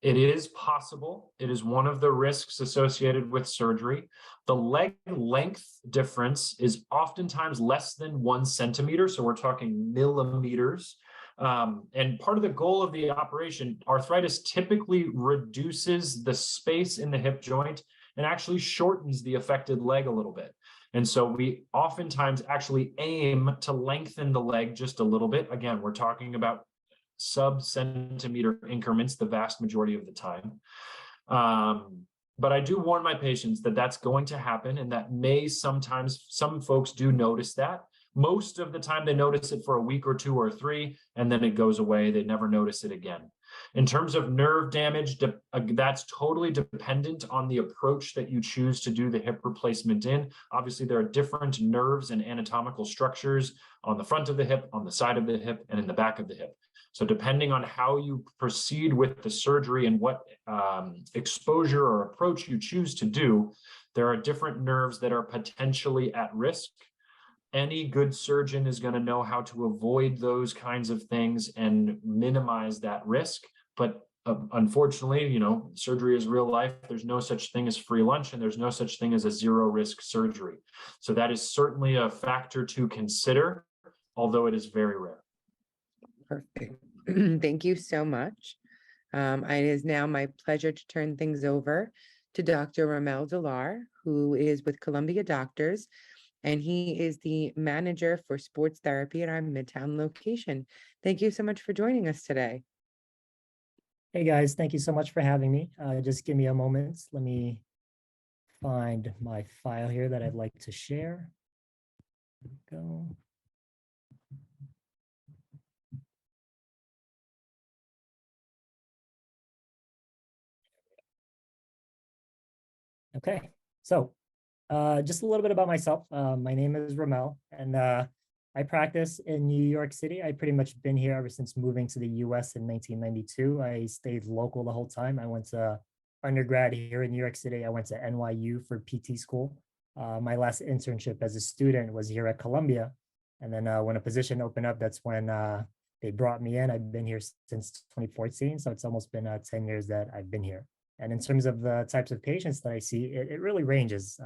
It is possible. It is one of the risks associated with surgery. The leg length difference is oftentimes less than 1 centimeter. So we're talking millimeters. And part of the goal of the operation, arthritis typically reduces the space in the hip joint and actually shortens the affected leg a little bit. And so we oftentimes actually aim to lengthen the leg just a little bit. Again, we're talking about sub-centimeter increments the vast majority of the time. But I do warn my patients that that's going to happen, and that may sometimes, some folks do notice that. Most of the time they notice it for a week or 2 or 3, and then it goes away. They never notice it again. In terms of nerve damage, that's totally dependent on the approach that you choose to do the hip replacement in. Obviously, there are different nerves and anatomical structures on the front of the hip, on the side of the hip, and in the back of the hip. So depending on how you proceed with the surgery and what exposure or approach you choose to do, there are different nerves that are potentially at risk. Any good surgeon is going to know how to avoid those kinds of things and minimize that risk. But unfortunately, you know, surgery is real life. There's no such thing as free lunch, and there's no such thing as a zero risk surgery. So that is certainly a factor to consider, although it is very rare. Perfect. Thank you so much. It is now my pleasure to turn things over to Dr. Rommel Dolar, who is with Columbia Doctors, and he is the manager for sports therapy at our Midtown location. Thank you so much for joining us today. Hey guys, thank you so much for having me. Just give me a moment. Let me find my file here that I'd like to share. There we go. Okay, so just a little bit about myself. My name is Rommel, and I practice in New York City. I've pretty much been here ever since moving to the US in 1992. I stayed local the whole time. I went to undergrad here in New York City. I went to NYU for PT school. My last internship as a student was here at Columbia. And then when a position opened up, that's when they brought me in. I've been here since 2014. So it's almost been 10 years that I've been here. And in terms of the types of patients that I see, it really ranges.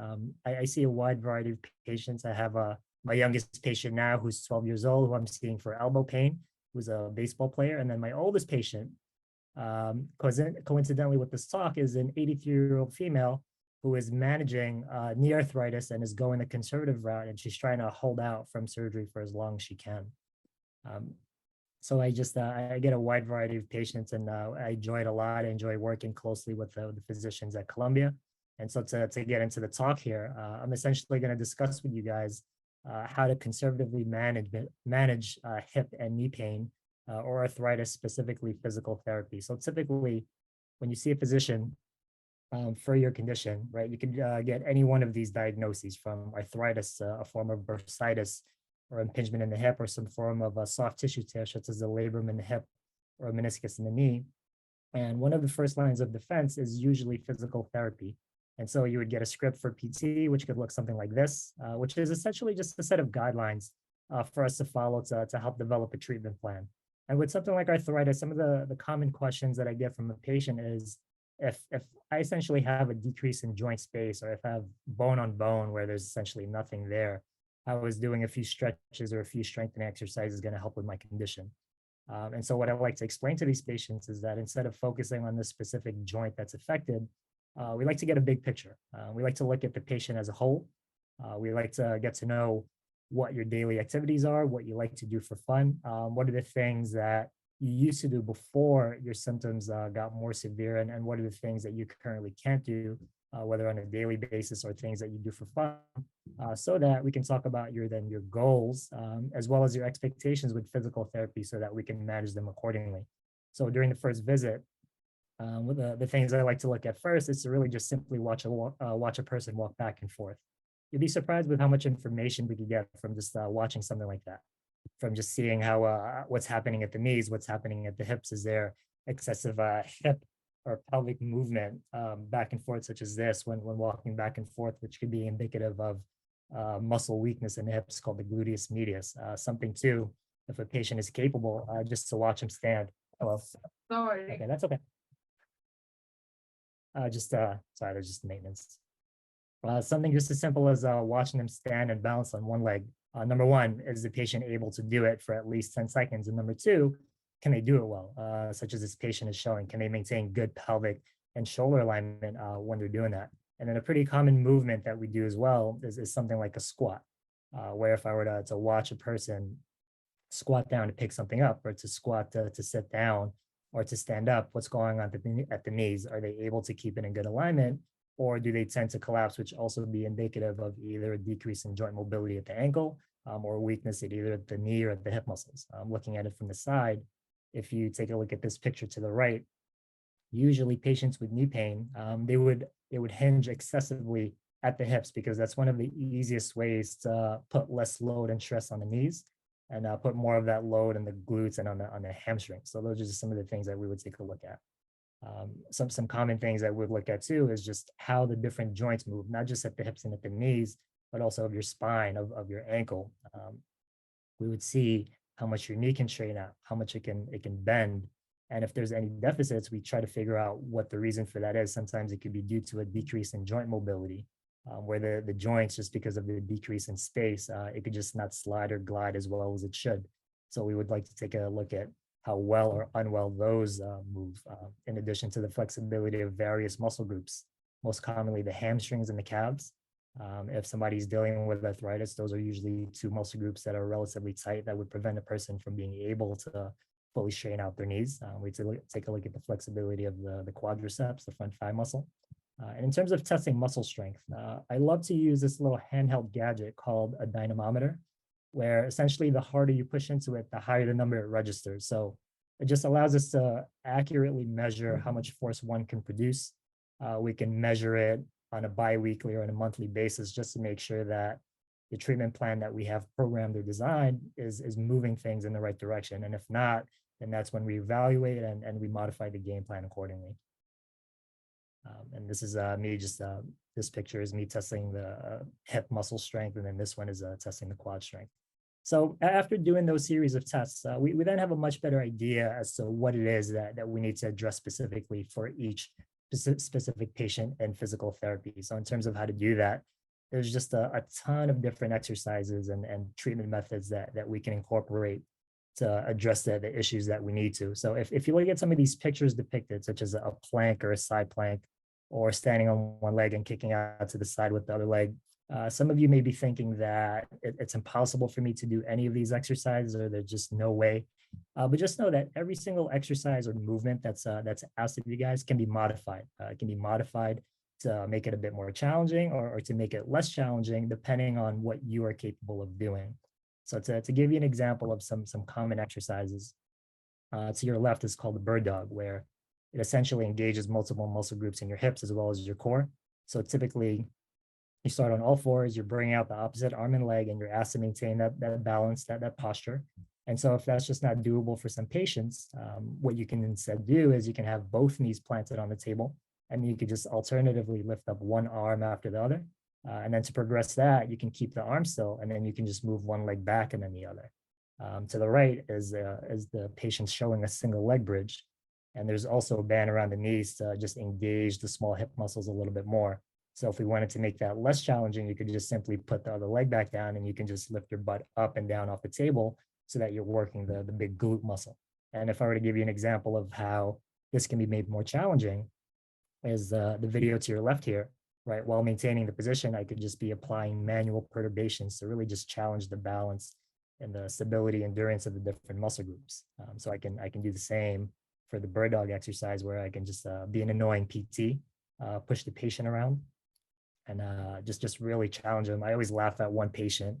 I see a wide variety of patients. I have my youngest patient now who's 12 years old, who I'm seeing for elbow pain, who's a baseball player. And then my oldest patient, coincidentally with this talk, is an 83-year-old female who is managing knee arthritis and is going the conservative route, and she's trying to hold out from surgery for as long as she can. So I get a wide variety of patients, and I enjoy it a lot. I enjoy working closely with the physicians at Columbia. And so to get into the talk here, I'm essentially going to discuss with you guys how to conservatively manage hip and knee pain or arthritis, specifically physical therapy. So typically, when you see a physician for your condition, right, you can get any one of these diagnoses, from arthritis, a form of bursitis, or impingement in the hip, or some form of a soft tissue tear, such as a labrum in the hip or a meniscus in the knee. And one of the first lines of defense is usually physical therapy. And so you would get a script for PT, which could look something like this, which is essentially just a set of guidelines for us to follow to help develop a treatment plan. And with something like arthritis, some of the common questions that I get from a patient is, if I essentially have a decrease in joint space, or if I have bone on bone where there's essentially nothing there, how is doing a few stretches or a few strengthening exercises going to help with my condition? And so what I like to explain to these patients is that instead of focusing on the specific joint that's affected, we like to get a big picture. We like to look at the patient as a whole. We like to get to know what your daily activities are, what you like to do for fun, what are the things that you used to do before your symptoms got more severe, and what are the things that you currently can't do, whether on a daily basis or things that you do for fun, so that we can talk about your goals, as well as your expectations with physical therapy, so that we can manage them accordingly. So during the first visit, the things I like to look at first is to really just simply watch a person walk back and forth. You'd be surprised with how much information we could get from just watching something like that. from just seeing how what's happening at the knees, what's happening at the hips. Is there excessive hip or pelvic movement back and forth, such as this when walking back and forth, which could be indicative of muscle weakness in the hips called the gluteus medius. Something too, if a patient is capable, just to watch him stand. Hello. Sorry. Okay, that's okay. Sorry, there's just maintenance. Something just as simple as watching them stand and balance on one leg. Number one, is the patient able to do it for at least 10 seconds? And number two, can they do it well? Such as this patient is showing, can they maintain good pelvic and shoulder alignment when they're doing that? And then a pretty common movement that we do as well is something like a squat, where if I were to watch a person squat down to pick something up, or to squat to sit down, or to stand up, what's going on at the knees? Are they able to keep it in good alignment, or do they tend to collapse, which also be indicative of either a decrease in joint mobility at the ankle or weakness at either the knee or at the hip muscles? Looking at it from the side, if you take a look at this picture to the right, usually patients with knee pain, they would hinge excessively at the hips, because that's one of the easiest ways to put less load and stress on the knees, and put more of that load in the glutes and on the hamstrings. So those are just some of the things that we would take a look at. Some common things that we'd look at too is just how the different joints move, not just at the hips and at the knees, but also of your spine, of your ankle. We would see how much your knee can straighten out, how much it can bend. And if there's any deficits, we try to figure out what the reason for that is. Sometimes it could be due to a decrease in joint mobility, where the joints, just because of the decrease in space, it could just not slide or glide as well as it should. So we would like to take a look at how well or unwell those move, in addition to the flexibility of various muscle groups, most commonly the hamstrings and the calves. If somebody's dealing with arthritis, those are usually two muscle groups that are relatively tight that would prevent a person from being able to fully straighten out their knees. We take a look at the flexibility of the quadriceps, the front thigh muscle. And in terms of testing muscle strength, I love to use this little handheld gadget called a dynamometer, where essentially the harder you push into it, the higher the number it registers. So it just allows us to accurately measure how much force one can produce. We can measure it on a bi-weekly or on a monthly basis, just to make sure that the treatment plan that we have programmed or designed is moving things in the right direction. And if not, then that's when we evaluate and we modify the game plan accordingly. And this is me just, this picture is me testing the hip muscle strength, and then this one is testing the quad strength. So after doing those series of tests, we then have a much better idea as to what it is that we need to address specifically for each specific patient and physical therapy. So in terms of how to do that, there's just a ton of different exercises and treatment methods that we can incorporate to address the issues that we need to. So if you look at some of these pictures depicted, such as a plank or a side plank, or standing on one leg and kicking out to the side with the other leg, some of you may be thinking that it's impossible for me to do any of these exercises, or there's just no way. But just know that every single exercise or movement that's asked of you guys can be modified. It can be modified to make it a bit more challenging, or to make it less challenging, depending on what you are capable of doing. So to give you an example of some common exercises, to your left is called the bird dog, where it essentially engages multiple muscle groups in your hips as well as your core. So typically, you start on all fours, you're bringing out the opposite arm and leg, and you're asked to maintain that balance, that posture. And so if that's just not doable for some patients, what you can instead do is you can have both knees planted on the table, and you could just alternatively lift up one arm after the other. And then to progress that, you can keep the arm still, and then you can just move one leg back and then the other. To the right is the patient showing a single leg bridge. And there's also a band around the knees to just engage the small hip muscles a little bit more. So if we wanted to make that less challenging, you could just simply put the other leg back down, and you can just lift your butt up and down off the table so that you're working the big glute muscle. And if I were to give you an example of how this can be made more challenging, is the video to your left here, right? While maintaining the position, I could just be applying manual perturbations to really just challenge the balance and the stability, endurance of the different muscle groups. So I can do the same for the bird dog exercise, where I can just be an annoying PT, push the patient around, and just really challenge them. I always laugh at one patient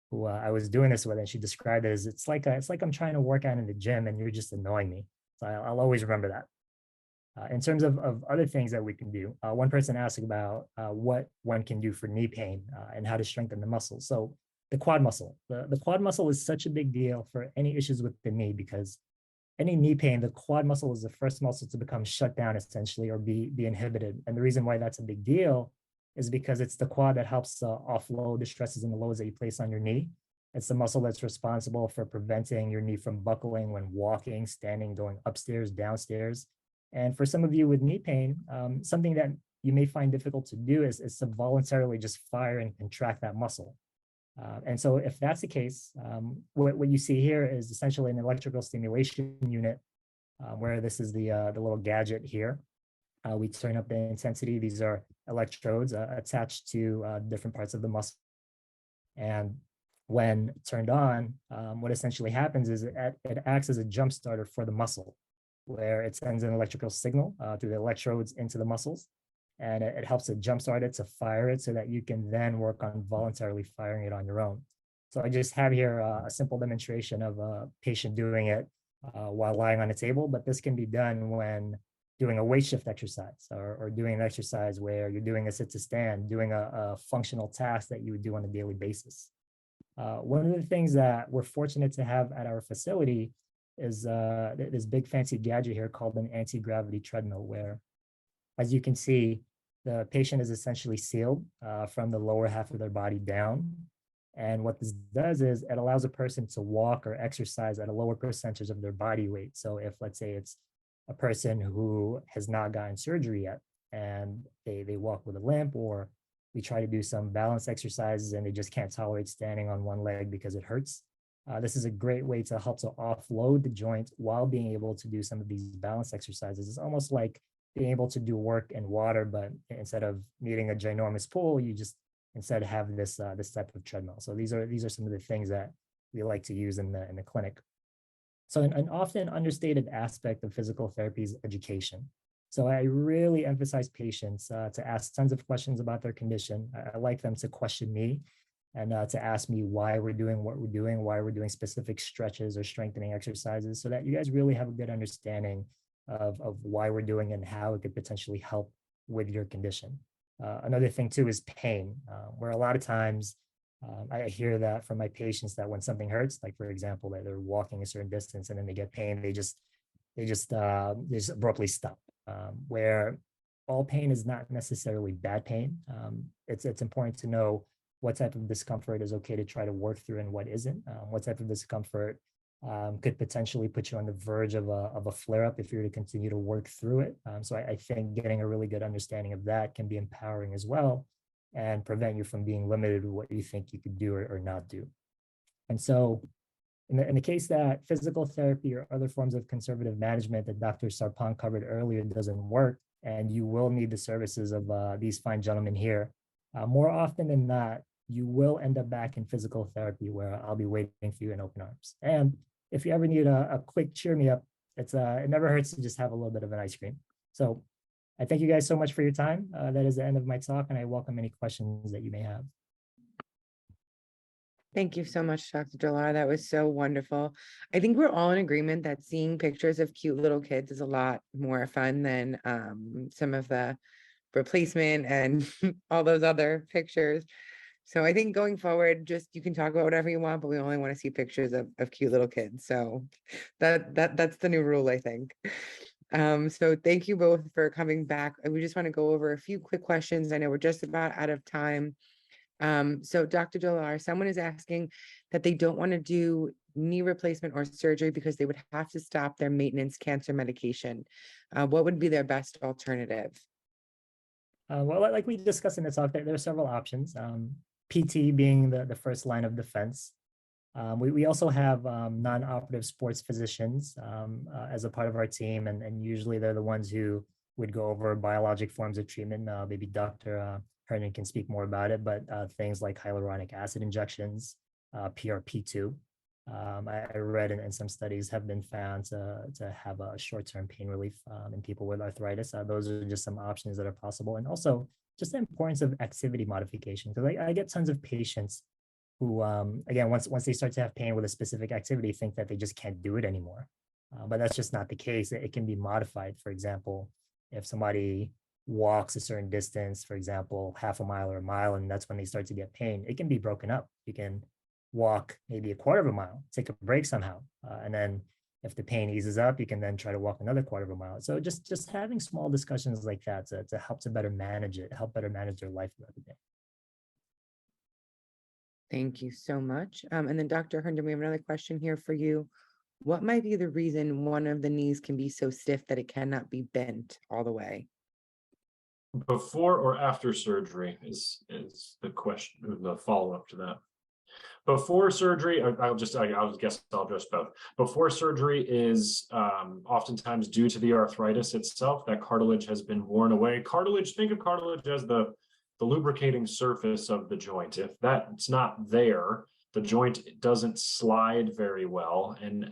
who I was doing this with, and she described it as, it's like I'm trying to work out in the gym and you're just annoying me. So I'll always remember that. In terms of other things that we can do, one person asked about what one can do for knee pain and how to strengthen the muscles. So the quad muscle. The quad muscle is such a big deal for any issues with the knee because any knee pain, the quad muscle is the first muscle to become shut down essentially or be inhibited. And the reason why that's a big deal is because it's the quad that helps offload the stresses and the loads that you place on your knee. It's the muscle that's responsible for preventing your knee from buckling when walking, standing, going upstairs, downstairs. And for some of you with knee pain, something that you may find difficult to do is to voluntarily just fire and contract that muscle. And so if that's the case, what you see here is essentially an electrical stimulation unit, where this is the little gadget here. We turn up the intensity. These are electrodes attached to different parts of the muscle. And when turned on, what essentially happens is it acts as a jump starter for the muscle, where it sends an electrical signal through the electrodes into the muscles. And it helps to jumpstart it, to fire it, so that you can then work on voluntarily firing it on your own. So I just have here a simple demonstration of a patient doing it while lying on a table, but this can be done when doing a weight shift exercise or doing an exercise where you're doing a sit to stand, doing a functional task that you would do on a daily basis. One of the things that we're fortunate to have at our facility is this big fancy gadget here called an anti-gravity treadmill, where, as you can see, the patient is essentially sealed from the lower half of their body down. And what this does is it allows a person to walk or exercise at a lower percentage of their body weight. So if, let's say, it's a person who has not gotten surgery yet and they walk with a limp, or we try to do some balance exercises and they just can't tolerate standing on one leg because it hurts. This is a great way to help to offload the joint while being able to do some of these balance exercises. It's almost like being able to do work in water, but instead of needing a ginormous pool, you just instead have this type of treadmill. So these are some of the things that we like to use in the clinic. So an often understated aspect of physical therapy is education. So I really emphasize patients to ask tons of questions about their condition. I like them to question me and to ask me why we're doing what we're doing, why we're doing specific stretches or strengthening exercises, so that you guys really have a good understanding of why we're doing and how it could potentially help with your condition. Another thing too is pain, where a lot of times I hear that from my patients that when something hurts, like for example, that they're walking a certain distance and then they get pain, they just abruptly stop. Where all pain is not necessarily bad pain. It's important to know what type of discomfort is okay to try to work through and what isn't. What type of discomfort could potentially put you on the verge of a flare-up if you were to continue to work through it. So I think getting a really good understanding of that can be empowering as well and prevent you from being limited with what you think you could do or not do. And so in the case that physical therapy or other forms of conservative management that Dr. Sarpong covered earlier doesn't work, and you will need the services of these fine gentlemen here, more often than not, you will end up back in physical therapy where I'll be waiting for you in open arms. And if you ever need a quick cheer me up, it never hurts to just have a little bit of an ice cream. So I thank you guys so much for your time. That is the end of my talk, and I welcome any questions that you may have. Thank you so much, Dr. Dolar. That was so wonderful. I think we're all in agreement that seeing pictures of cute little kids is a lot more fun than some of the replacement and all those other pictures. So I think going forward, just you can talk about whatever you want, but we only want to see pictures of cute little kids. So that's the new rule, I think. So thank you both for coming back. We just want to go over a few quick questions. I know we're just about out of time. So Dr. Dolar, someone is asking that they don't want to do knee replacement or surgery because they would have to stop their maintenance cancer medication. What would be their best alternative? Well, like we discussed in the talk, there are several options. PT being the first line of defense. We also have non-operative sports physicians as a part of our team, and usually they're the ones who would go over biologic forms of treatment. Maybe Dr. Herndon can speak more about it, but things like hyaluronic acid injections, PRP2. I read in some studies have been found to have a short-term pain relief in people with arthritis. Those are just some options that are possible. And also just the importance of activity modification, because I get tons of patients who, again, once they start to have pain with a specific activity, think that they just can't do it anymore. But that's just not the case. It can be modified. For example, if somebody walks a certain distance, for example, half a mile or a mile, and that's when they start to get pain, it can be broken up. You can walk maybe a quarter of a mile, take a break somehow. And then if the pain eases up, you can then try to walk another quarter of a mile. So just having small discussions like that to help to better manage it, help better manage their life throughout the day. Thank you so much. And then Dr. Herndon, we have another question here for you. What might be the reason one of the knees can be so stiff that it cannot be bent all the way? Before or after surgery is the question, the follow-up to that. Before surgery, I'll guess I'll address both. Before surgery is oftentimes due to the arthritis itself. That cartilage has been worn away. Cartilage, think of cartilage as the lubricating surface of the joint. If that's not there, the joint doesn't slide very well. And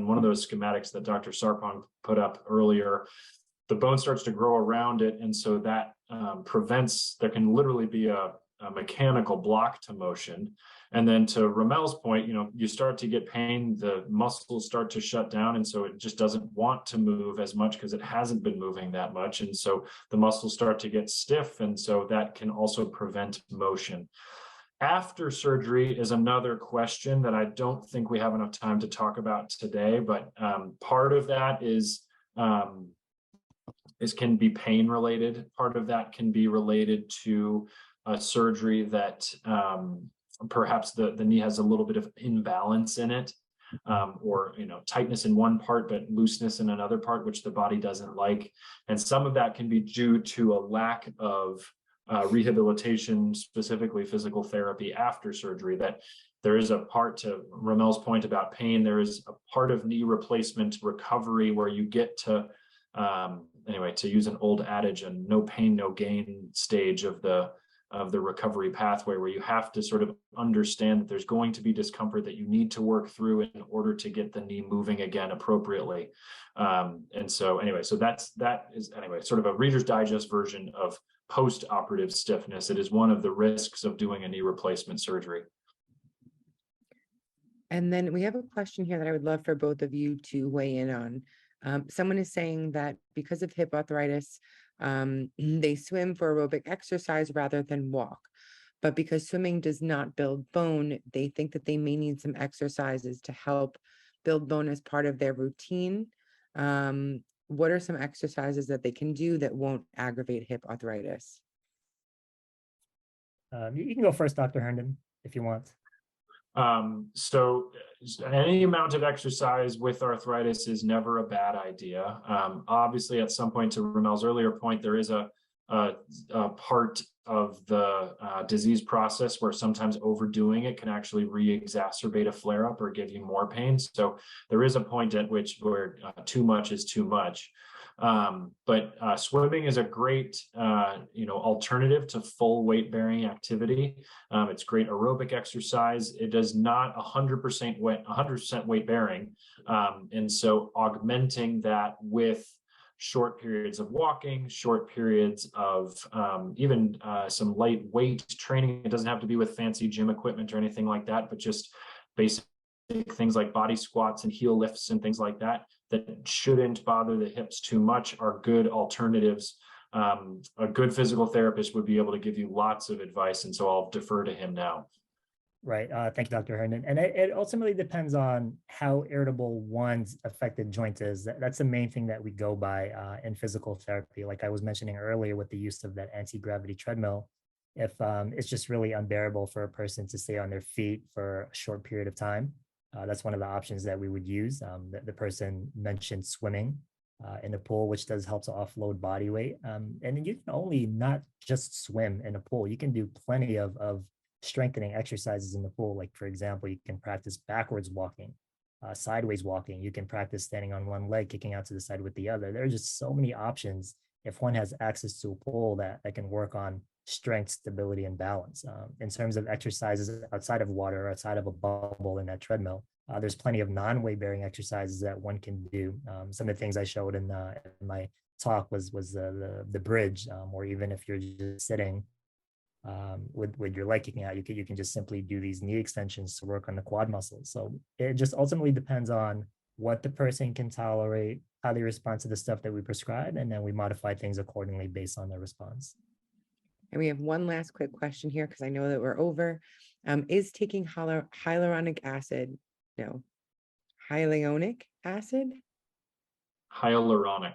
one of those schematics that Dr. Sarpong put up earlier, the bone starts to grow around it. And so that prevents, there can literally be a mechanical block to motion. And then to Rommel's point, you start to get pain, the muscles start to shut down. And so it just doesn't want to move as much because it hasn't been moving that much. And so the muscles start to get stiff. And so that can also prevent motion. After surgery is another question that I don't think we have enough time to talk about today, but part of that is can be pain related. Part of that can be related to a surgery that perhaps the knee has a little bit of imbalance in it, or tightness in one part but looseness in another part, which the body doesn't like. And some of that can be due to a lack of rehabilitation, specifically physical therapy after surgery. That there is a part, to Rommel's point about pain, there is a part of knee replacement recovery where you get to to use an old adage, and no pain, no gain stage of the recovery pathway, where you have to sort of understand that there's going to be discomfort that you need to work through in order to get the knee moving again appropriately. So that is sort of a Reader's Digest version of post-operative stiffness. It is one of the risks of doing a knee replacement surgery. And then we have a question here that I would love for both of you to weigh in on. Someone is saying that because of hip arthritis, they swim for aerobic exercise rather than walk. But because swimming does not build bone, they think that they may need some exercises to help build bone as part of their routine. What are some exercises that they can do that won't aggravate hip arthritis? You can go first, Dr. Herndon, if you want. So any amount of exercise with arthritis is never a bad idea. Obviously, at some point, to Rommel's earlier point, there is a part of the disease process where sometimes overdoing it can actually re-exacerbate a flare-up or give you more pain. So there is a point at which where too much is too much. But swimming is a great, alternative to full weight-bearing activity. It's great aerobic exercise. It does not 100% weight-bearing, and so augmenting that with short periods of walking, short periods of even some lightweight training. It doesn't have to be with fancy gym equipment or anything like that, but just basic things like body squats and heel lifts and things like that shouldn't bother the hips too much are good alternatives. A good physical therapist would be able to give you lots of advice, and so I'll defer to him now. Right. Thank you, Dr. Herndon. And it ultimately depends on how irritable one's affected joint is. That's the main thing that we go by in physical therapy. Like I was mentioning earlier with the use of that anti-gravity treadmill, if it's just really unbearable for a person to stay on their feet for a short period of time, that's one of the options that we would use. The person mentioned swimming in a pool, which does help to offload body weight. And you can only not just swim in a pool. You can do plenty of strengthening exercises in the pool. Like, for example, you can practice backwards walking, sideways walking. You can practice standing on one leg, kicking out to the side with the other. There are just so many options if one has access to a pool that can work on strength, stability, and balance. In terms of exercises outside of water, outside of a bubble in that treadmill, there's plenty of non-weight-bearing exercises that one can do. Some of the things I showed in my talk was the bridge, or even if you're just sitting with your leg kicking out, you can just simply do these knee extensions to work on the quad muscles. So it just ultimately depends on what the person can tolerate, how they respond to the stuff that we prescribe, and then we modify things accordingly based on their response. And we have one last quick question here because I know that we're over. Is taking hyaluronic acid, no, hyaluronic acid? Hyaluronic.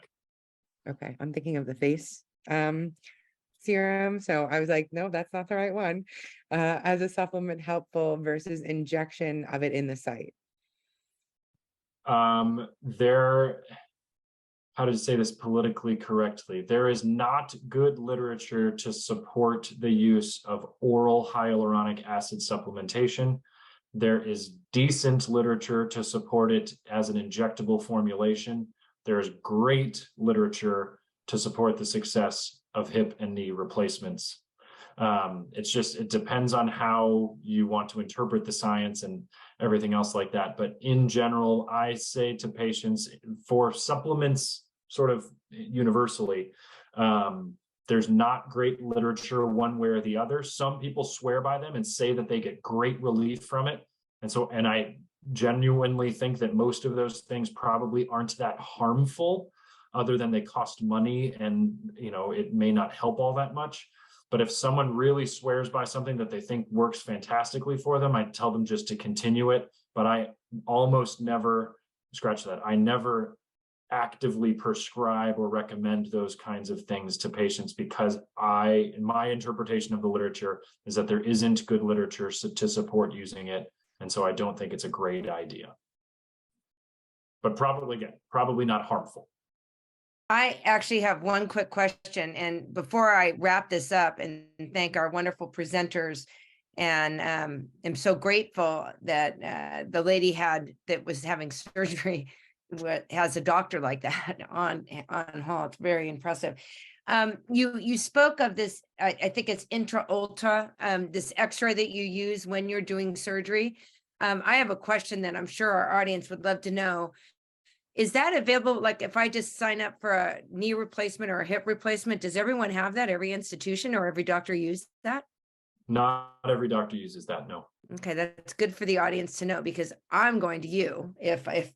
Okay, I'm thinking of the face serum. So I was like, no, that's not the right one. As a supplement helpful versus injection of it in the site. There, how to say this politically correctly, there is not good literature to support the use of oral hyaluronic acid supplementation. There is decent literature to support it as an injectable formulation. There's great literature to support the success of hip and knee replacements. It depends on how you want to interpret the science and everything else like that. But in general, I say to patients, for supplements sort of universally, there's not great literature one way or the other. Some people swear by them and say that they get great relief from it. And I genuinely think that most of those things probably aren't that harmful, other than they cost money and, you know, it may not help all that much. But if someone really swears by something that they think works fantastically for them, I tell them just to continue it. But I almost never, scratch that, I never actively prescribe or recommend those kinds of things to patients, because in my interpretation of the literature is that there isn't good literature to support using it. And so I don't think it's a great idea. But probably not harmful. I actually have one quick question, and before I wrap this up and thank our wonderful presenters, and I'm so grateful that the lady that was having surgery has a doctor like that on Hall. It's very impressive. You spoke of this, I think it's intra-ultra, this X-ray that you use when you're doing surgery. I have a question that I'm sure our audience would love to know. Is that available? Like if I just sign up for a knee replacement or a hip replacement, does everyone have that? Every institution or every doctor use that? Not every doctor uses that, no. Okay, that's good for the audience to know, because I'm going to you if I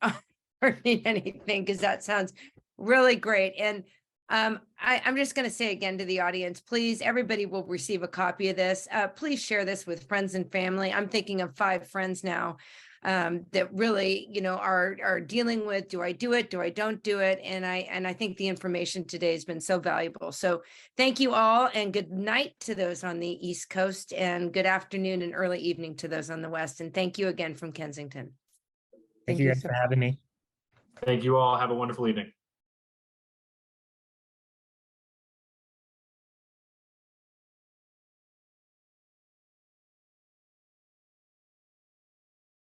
need anything, because that sounds really great. And I'm just going to say again to the audience, please, everybody will receive a copy of this. Please share this with friends and family. I'm thinking of 5 friends now that really, you know, are dealing with, do I do it? Do I don't do it? And I think the information today has been so valuable. So thank you all, and good night to those on the East Coast, and good afternoon and early evening to those on the West. And thank you again from Kensington. Thank you guys for having me. Thank you all. Have a wonderful evening.